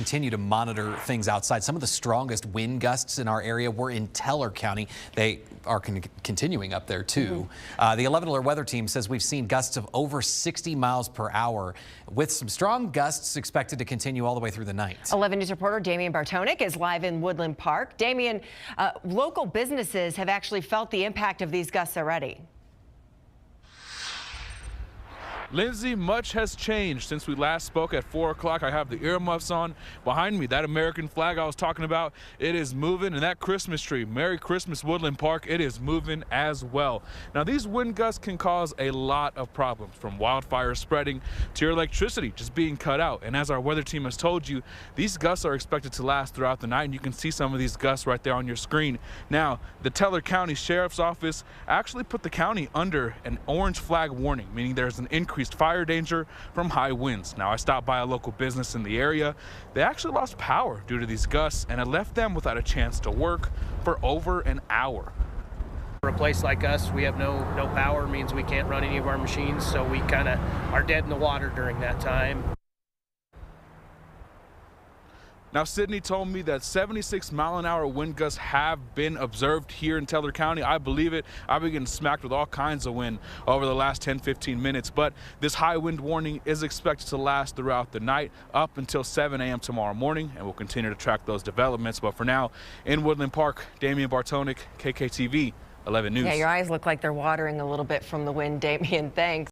Continue to monitor things outside. Some of the strongest wind gusts in our area were in Teller County. They are continuing up there too. The 11 Alert Weather Team says we've seen gusts of over 60 miles per hour, with some strong gusts expected to continue all the way through the night. 11 News reporter Damian Bartonik is live in Woodland Park. Damian, local businesses have actually felt the impact of these gusts already. Lindsay, much has changed since we last spoke at 4 o'clock. I have the earmuffs on behind me. That American flag I was talking about, it is moving. And that Christmas tree, Merry Christmas Woodland Park, it is moving as well. Now, these wind gusts can cause a lot of problems, from wildfires spreading to your electricity just being cut out. And as our weather team has told you, these gusts are expected to last throughout the night. And you can see some of these gusts right there on your screen. Now, the Teller County Sheriff's Office actually put the county under an orange flag warning, meaning there's an increased fire danger from high winds. Now, I stopped by a local business in the area. They actually lost power due to these gusts, and it left them without a chance to work for over an hour. For a place like us, we have no power, means we can't run any of our machines, so we kind of are dead in the water during that time. Now, Sydney told me that 76-mile-an-hour wind gusts have been observed here in Teller County. I believe it. I've been getting smacked with all kinds of wind over the last 10-15 minutes. But this high wind warning is expected to last throughout the night up until 7 a.m. tomorrow morning, and we'll continue to track those developments. But for now, in Woodland Park, Damian Bartonik, KKTV 11 News. Yeah, your eyes look like they're watering a little bit from the wind, Damian. Thanks.